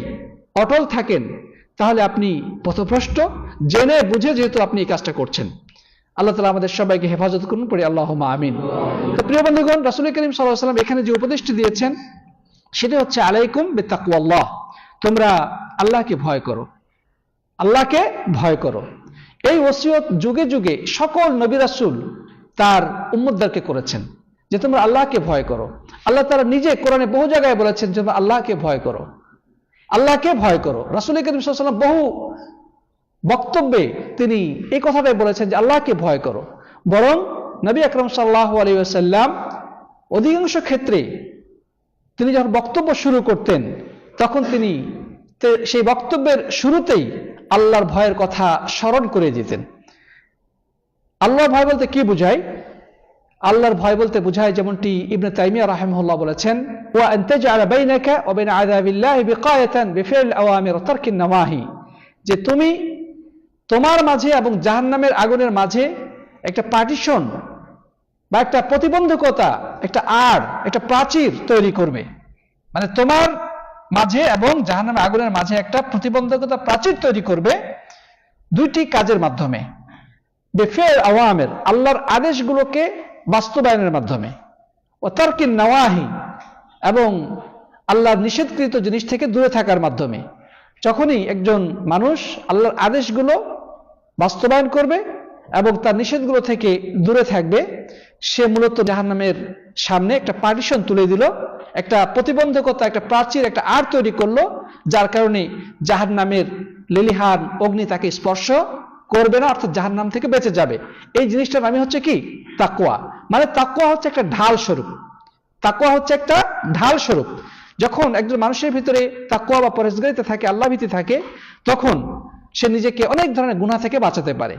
অটল থাকেন তাহলে আপনি পথভ্রষ্ট, জেনে বুঝে যেহেতু আপনি এই কাজটা করছেন। আল্লাহ তাআলা আমাদের সবাইকে হেফাজত করুন, পড়ি আল্লাহুম্মা আমিন। তো প্রিয় বন্ধুগণ, রাসূল করিম সাল্লাল্লাহু আলাইহি ওয়াসাল্লাম এখানে যে উপদেশটি দিয়েছেন সেটা হচ্ছে আলাইকুম বিতাকওয়াল্লাহ, তোমরা আল্লাহকে ভয় করো, আল্লাহকে ভয় করো। এই ওসিয়ত যুগে যুগে সকল নবী রাসূল তার উম্মতদেরকে করেছেন যে তোমরা আল্লাহকে ভয় করো। আল্লাহ তাআলা নিজে কোরআনে বহু জায়গায় বলেছেন যে তোমরা আল্লাহকে ভয় করো, আল্লাহকে ভয় করো। রাসূল করিম সাল্লাল্লাহু আলাইহি ওয়াসাল্লাম বহু বক্তব্যে তিনি এই কথাটাই বলেছেন যে আল্লাহকে ভয় করো। বরং নবী আকরাম সাল্লাল্লাহু আলাইহি ওয়াসাল্লাম অধিকাংশ ক্ষেত্রে তিনি যখন বক্তব্য শুরু করতেন তখন তিনি সেই বক্তব্যের শুরুতেই আল্লাহর ভয়ের কথা স্মরণ করে দিতেন। আল্লাহর ভয় বলতে কি বোঝায়? আল্লাহর ভয় বলতে বোঝায় যেমনটি ইবনে তাইমিয়া রাহিমাহুল্লাহ বলেছেন, ওয়া আন তাজআলা বাইনাকা ওয়া বাইনা আযাবিল্লাহি বিকায়াতান বিফিল আওয়ামির ওয়া তারকিন নাওয়াহি, যে তুমি তোমার মাঝে এবং জাহান্নামের আগুনের মাঝে একটা পার্টিশন বা একটা প্রতিবন্ধকতা, একটা একটা প্রাচীর তৈরি করবে। মানে তোমার মাঝে এবং জাহান্নামের আগুনের মাঝে একটা প্রতিবন্ধকতা, প্রাচীর তৈরি করবে দুইটি কাজের মাধ্যমে। বিফিল আওয়ামির, আল্লাহর আদেশগুলোকে বাস্তবায়নের মাধ্যমে, ও তারকিন নাওয়াহি, এবং আল্লাহর নিষেধকৃত জিনিস থেকে দূরে থাকার মাধ্যমে। যখনই একজন মানুষ আল্লাহর আদেশগুলো বাস্তবায়ন করবে এবং তার নিষেধগুলো থেকে দূরে থাকবে, সে মূলত জাহান্নামের সামনে একটা পার্টিশন তুলে দিল, একটা প্রতিবন্ধকতা, একটা প্রাচীর, একটা আড় তৈরি করলো, যার কারণে জাহান্নামের লেলিহান অগ্নি তাকে স্পর্শ করবে না, অর্থাৎ জাহান্নাম থেকে বেঁচে যাবে। এই জিনিসটার নামই হচ্ছে কি? তাকওয়া। মানে তাকওয়া হচ্ছে একটা ঢাল স্বরূপ, তাকওয়া হচ্ছে একটা ঢাল স্বরূপ। যখন একজন মানুষের ভিতরে তাকওয়া বা পরহেজগারিতা থাকে, আল্লাহ ভীতি থাকে, তখন সে নিজেকে অনেক ধরনের গুনাহ থেকে বাঁচাতে পারে।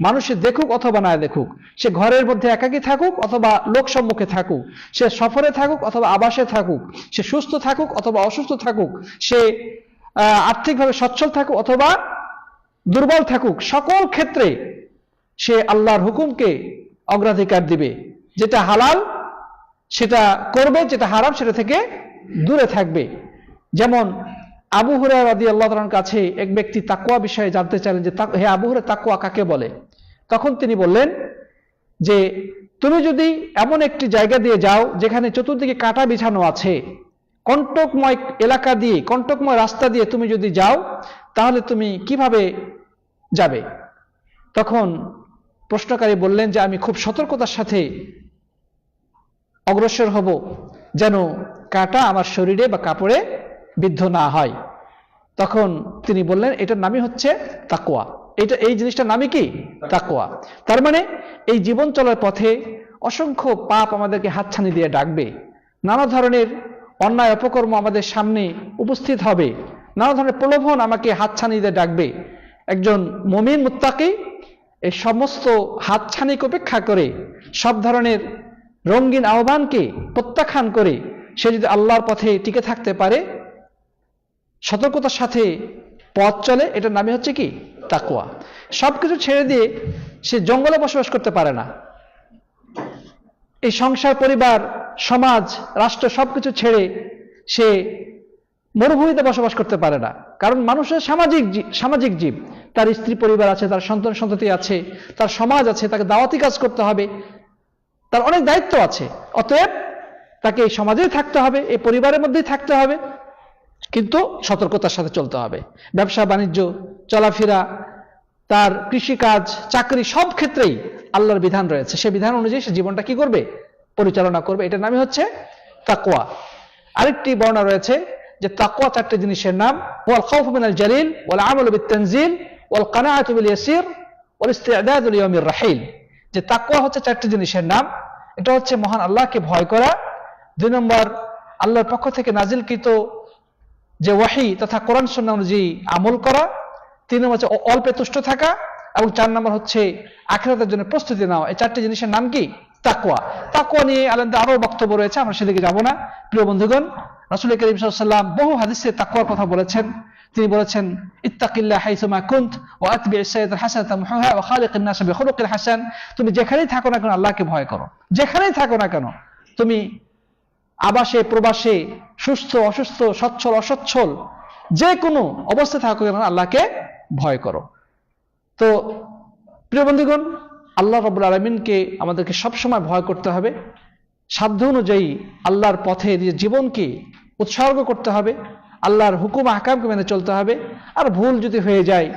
মানুষে দেখুক অথবা না দেখুক, সে ঘরের মধ্যে একাকী থাকুক অথবা লোক সম্মুখে থাকুক, সে সফরে থাকুক অথবা আবাসে থাকুক, সে সুস্থ থাকুক অথবা অসুস্থ থাকুক, সে আর্থিকভাবে সচ্ছল থাকুক অথবা দুর্বল থাকুক, সকল ক্ষেত্রে সে আল্লাহর হুকুমকে অগ্রাধিকার দিবে। যেটা হালাল সেটা করবে, যেটা হারাম সেটা থেকে দূরে থাকবে। যেমন আবু হুরায়রা রাদিয়াল্লাহু তাআলার কাছে এক ব্যক্তি তাকওয়া বিষয়ে জানতে চাইলেন যে হে আবু হুরায়রা, তাকওয়া কাকে বলে? তখন তিনি বললেন যে তুমি যদি এমন একটি জায়গা দিয়ে যাও যেখানে চতুর্দিকে কাঁটা বিছানো আছে, কণ্টকময় এলাকা দিয়ে, কণ্টকময় রাস্তা দিয়ে তুমি যদি যাও, তাহলে তুমি কিভাবে যাবে? তখন প্রশ্নকারী বললেন যে আমি খুব সতর্কতার সাথে অগ্রসর হব, যেন কাঁটা আমার শরীরে বা কাপড়ে বিদ্ধ না হয়। তখন তিনি বললেন এটার নামই হচ্ছে তাকওয়া। এই জিনিসটার নামই কি? তাকওয়া। তার মানে এই জীবন চলার পথে অসংখ্য পাপ আমাদেরকে হাতছানি দিয়ে ডাকবে, নানা ধরনের অন্যায় অপকর্ম আমাদের সামনে উপস্থিত হবে, নানা ধরনের প্রলোভন আমাকে হাতছানি দিয়ে ডাকবে। একজন মুমিন মুত্তাকি এই সমস্ত হাতছানিকে উপেক্ষা করে, সব ধরনের রঙিন আহ্বানকে প্রত্যাখ্যান করে সে যদি আল্লাহর পথে টিকে থাকতে পারে, সতর্কতার সাথে পথ চলে, এটার নামই হচ্ছে কি? তাকওয়া। সবকিছু ছেড়ে দিয়ে সে জঙ্গলে বসবাস করতে পারে না, এই সংসার, পরিবার, সমাজ, রাষ্ট্র সবকিছু ছেড়ে সে মরুভূমিতে বসবাস করতে পারে না। কারণ মানুষের সামাজিক জীব, তার স্ত্রী পরিবার আছে, তার সন্তান সন্ততি আছে, তার সমাজ আছে, তাকে দাওয়াতি কাজ করতে হবে, তার অনেক দায়িত্ব আছে। অতএব তাকে এই সমাজেই থাকতে হবে, এই পরিবারের মধ্যেই থাকতে হবে, কিন্তু সতর্কতার সাথে চলতে হবে। ব্যবসা বাণিজ্য, চলাফেরা, তার কৃষিকাজ, চাকরি, সব ক্ষেত্রেই আল্লাহর বিধান রয়েছে, সে বিধান অনুযায়ী সে জীবনটা কি করবে? পরিচালনা করবে। এটার নামই হচ্ছে তাকওয়া। আরেকটি বর্ণনা রয়েছে যে তাকওয়া চারটি জিনিসের নাম: ওয়াল খাউফু মিনাল জালিল, ওয়াল আমালু বিত-তানজিল, ওয়াল কানাআতু বিল ইয়াসির, ওয়াল ইসতি'দাদু লিয়াউমির রাহিল। যে তাকওয়া হচ্ছে চারটি জিনিসের নাম। এটা হচ্ছে মহান আল্লাহকে ভয় করা, 2 নম্বর আল্লাহর পক্ষ থেকে নাজিলকৃত যে ওয়াহী তথা কোরআন সুন্নাহ অনুযায়ী আমল করা, 3 নম্বর হচ্ছে অল্পে তুষ্ট থাকা, এবং 4 নম্বর হচ্ছে আখিরাতের জন্য প্রস্তুতি নেওয়া। এই চারটি জিনিসের নাম কি? তাকওয়া। তাকওয়া নিয়ে আলেমদের আরো বক্তব্য রয়েছে, আমরা সেদিকে যাব না। প্রিয় বন্ধুগণ, রাসূল করিম সাল্লাল্লাহু আলাইহি ওয়াসাল্লাম বহু হাদিসে তাকওয়ার কথা বলেছেন। তিনি বলেছেন, ইত্তাকিল্লাহ হাইসুমা কুনত ওয়া আতবি'স সাইয়্যাতাল হাসানাতা মুহুহা ওয়া খালিকিন নাস বিখুলুকিল হাসান। তুমি যেখানেই থাকো না কেন আল্লাহকে ভয় করো, যেখানেই থাকো না কেন, তুমি আবাসে প্রবাসে, সুস্থ অসুস্থ, সচ্ছল অসচ্ছল, যে কোনো অবস্থায় থাকো কেন আল্লাহকে ভয় করো। তো প্রিয় বন্ধুগণ, আল্লাহ রাব্বুল আলামিনকে আমাদেরকে সবসময় ভয় করতে হবে, সাধ্য অনুযায়ী আল্লাহর পথে নিজের জীবনকে উৎসর্গ করতে হবে, আল্লাহর হুকুম আহকামকে মেনে চলতে হবে। আর ভুল যদি হয়ে যায়,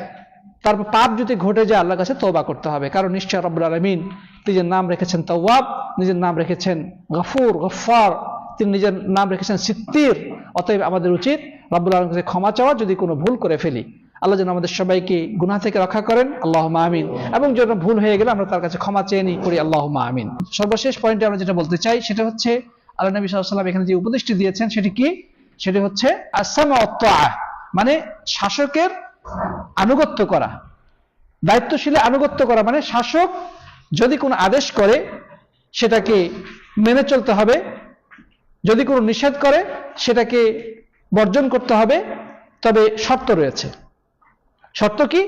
তারপর পাপ যদি ঘটে যায়, আল্লাহর কাছে তওবা করতে হবে। কারণ নিশ্চয় রাব্বুল আলামিন নিজের নাম রেখেছেন তাওয়াব, নিজের নাম রেখেছেন গফুর, গফফার, তিনি নিজের নাম রেখেছেন সিত্তির। অতএব আমাদের উচিত রাব্বুল আলামিনের কাছে ক্ষমা চাওয়া যদি কোনো ভুল করে ফেলি। আল্লাহ যেন আমাদের সবাইকে গুনাহ থেকে রক্ষা করেন, আল্লাহুম্মা আমিন। এবং যেন ভুল হয়ে গেলে আমরা তার কাছে ক্ষমা চেয়ে নিই, করি আল্লাহুম্মা আমিন। সর্বশেষ পয়েন্টে আমরা যেটা বলতে চাই সেটা হচ্ছে, আল্লাহ নবী সাল্লাল্লাহু আলাইহি ওয়াসাল্লাম এখানে যে উপদেশটি দিয়েছেন সেটি কি? সেটি হচ্ছে আস-সামউ ওয়াত তাআহ, মানে শাসকের আনুগত্য করা, দায়িত্বশীলের আনুগত্য করা। মানে শাসক যদি কোনো আদেশ করে সেটাকে মেনে চলতে হবে, যদি কোনো নিষেধ করে সেটাকে বর্জন করতে হবে। তবে শর্ত রয়েছে। শর্ত কি?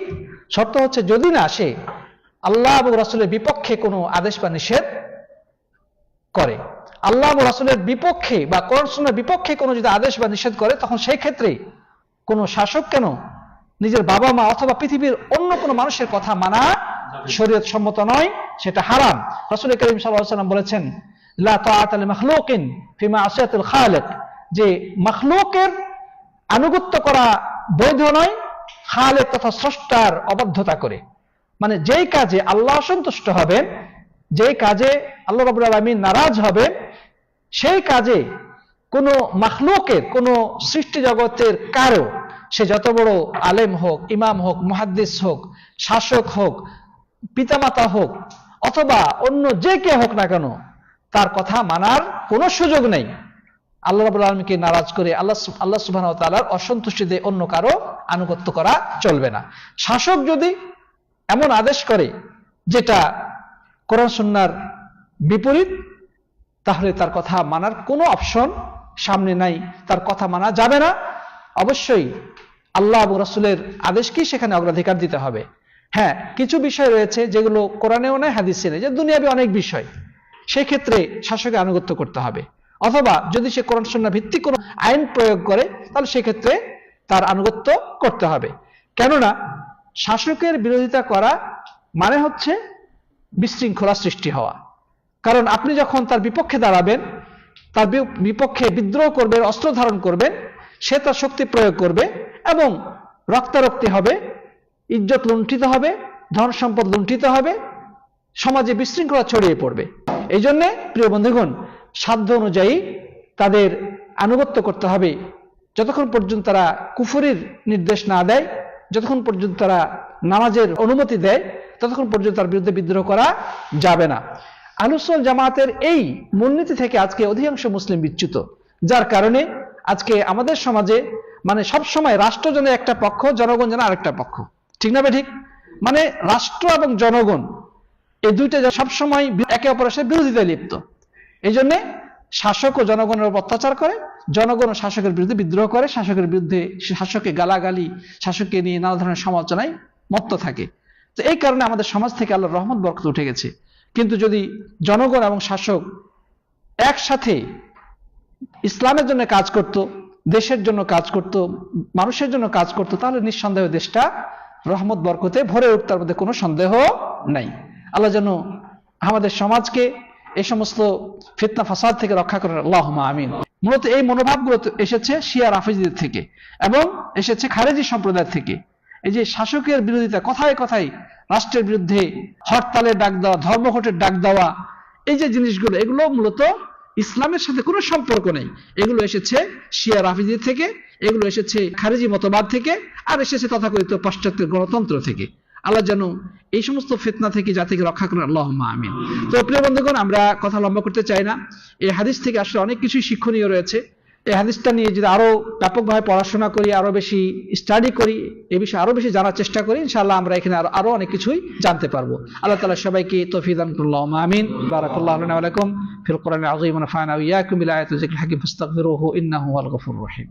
শর্ত হচ্ছে যদি না সে আল্লাহ এবং রাসূলের বিপক্ষে কোনো আদেশ বা নিষেধ করে, আল্লাহ এবং রাসূলের বিপক্ষে বা কোরআন সুন্নাহর বিপক্ষে কোনো যদি আদেশ বা নিষেধ করে, তখন সেই ক্ষেত্রে কোনো শাসক কেন নিজের বাবা মা অথবা পৃথিবীর অন্য কোনো মানুষের কথা মানা শরীয়ত সম্মত নয়, সেটা হারাম। রাসূল করিম সাল্লাল্লাহু আলাইহি ওয়াসাল্লাম বলেছেন, লা তাআতা লিমাখলুকিন ফি মা'সিয়াতিল খালিক, যে মাখলুকের আনুগত্য করা বৈধ নয় খালেক তথা স্রষ্টার অবাধ্যতা করে। মানে যেই কাজে আল্লাহ অসন্তুষ্ট হবেন, যেই কাজে আল্লাহ রাব্বুল আলামিন নারাজ হবেন, সেই কাজে কোনো মাখলুকের, কোনো সৃষ্টি জগতের কারো, সে যত বড় আলেম হোক, ইমাম হোক, মুহাদ্দিস হোক, শাসক হোক, পিতামাতা হোক, অথবা অন্য যে কে হোক না কেন, তার কথা মানার কোনো সুযোগ নেই। আল্লাহ রাব্বুল আলামিনকে নারাজ করে, আল্লাহ সুবহানাহু ওয়া তাআলার অসন্তুষ্টিতে অন্য কারো আনুগত্য করা চলবে না। শাসক যদি এমন আদেশ করে যেটা কোরআন সুন্নাহর বিপরীত, তাহলে তার কথা মানার কোনো অপশন সামনে নাই, তার কথা মানা যাবে না। অবশ্যই আল্লাহ এবং রাসূলের আদেশকেই সেখানে অগ্রাধিকার দিতে হবে। হ্যাঁ, কিছু বিষয় রয়েছে যেগুলো কোরআনেও নেই, হাদিসে নেই, যে দুনিয়াবি অনেক বিষয়, সেই ক্ষেত্রে শাসকের আনুগত্য করতে হবে। অথবা যদি সে কোরআন সুন্নাহ ভিত্তিক কোনো আইন প্রয়োগ করে, তাহলে সেক্ষেত্রে তার আনুগত্য করতে হবে। কেননা শাসকের বিরোধিতা করা মানে হচ্ছে বিশৃঙ্খলা সৃষ্টি হওয়া। কারণ আপনি যখন তার বিপক্ষে দাঁড়াবেন, তার বিপক্ষে বিদ্রোহ করবেন, অস্ত্র ধারণ করবেন, সে তার শক্তি প্রয়োগ করবে এবং রক্তারক্তি হবে, ইজ্জত লুণ্ঠিত হবে, ধন সম্পদ লুণ্ঠিত হবে, সমাজে বিশৃঙ্খলা ছড়িয়ে পড়বে। এই জন্যে প্রিয় বন্ধুগণ, সাধ্য অনুযায়ী তাদের আনুগত্য করতে হবে। যতক্ষণ পর্যন্ত তারা কুফরির নির্দেশ না দেয়, যতক্ষণ পর্যন্ত তারা নামাজের অনুমতি দেয়, ততক্ষণ পর্যন্ত তার বিরুদ্ধে বিদ্রোহ করা যাবে না। আহলুস সুন্নাহ জামাতের এই মূলনীতি থেকে আজকে অধিকাংশ মুসলিম বিচ্যুত, যার কারণে আজকে আমাদের সমাজে মানে সবসময় রাষ্ট্র যেন একটা পক্ষ, জনগণ যেন আরেকটা পক্ষ। ঠিক না ঠিক? মানে রাষ্ট্র এবং জনগণ এই দুইটা সবসময় একে অপরের সাথে বিরোধিতায় লিপ্ত। এই জন্যে শাসক ও জনগণের উপর অত্যাচার করে, জনগণ ও শাসকের বিরুদ্ধে বিদ্রোহ করে, শাসকের বিরুদ্ধে শাসককে গালাগালি, শাসককে নিয়ে নানা ধরনের সমালোচনায় মত্ত থাকে। তো এই কারণে আমাদের সমাজ থেকে আল্লাহর রহমত বরকত উঠে গেছে। কিন্তু যদি জনগণ এবং শাসক একসাথে ইসলামের জন্য কাজ করত, দেশের জন্য কাজ করত, মানুষের জন্য কাজ করত, তাহলে নিঃসন্দেহে দেশটা রহমত বরকতে ভরে উঠত, তার মধ্যে কোনো সন্দেহ নাই। আল্লাহ যেন আমাদের সমাজকে এই সমস্ত ফিতনা ফাসাদ থেকে রক্ষা করেন, আল্লাহুম্মা আমিন। মূলত এই মনোভাবগুলো এসেছে শিয়া রাফিজিদের থেকে এবং এসেছে খারেজি সম্প্রদায় থেকে। এই যে শাসকের বিরোধিতা, কথায় কথায় রাষ্ট্রের বিরুদ্ধে হরতালের ডাক দেওয়া, ধর্মঘটের ডাক দেওয়া, এই যে জিনিসগুলো, এগুলো মূলত ইসলামের সাথে কোনো সম্পর্ক নেই। এগুলো এসেছে শিয়া রাফিজি থেকে, এগুলো এসেছে খারেজি মতবাদ থেকে, আর এসেছে তথাকথিত পাশ্চাত্যের গণতন্ত্র থেকে। আল্লাহ যেন এই সমস্ত ফিতনা থেকে জাতিকে রক্ষা করেন, আল্লাহুম্মা আমিন। তো প্রিয় বন্ধুগণ, আমরা কথা লম্বা করতে চাই না। এই হাদিস থেকে আসলে অনেক কিছুই শিক্ষণীয় রয়েছে। এই হাদিসটা নিয়ে যদি আরো ব্যাপকভাবে পড়াশোনা করি, আরো বেশি স্টাডি করি, এই বিষয়ে আরো বেশি জানার চেষ্টা করি, ইনশাআল্লাহ আমরা এখানে আরো অনেক কিছুই জানতে পারবো। আল্লাহ তাআলা সবাইকে তৌফিক দান করুন, আল্লাহুম্মা আমিন। বারাকাল্লাহু লানা ওয়া লাকুম ফিল কুরআনিল আযীম ওয়া নাফা'না ওয়া ইয়্যাকুম বিল আয়াতি ওয়া যিকরিল হাকীম ফাস্তাগফিরুহু ইন্নাহু হুয়াল গফুরুর রহিম।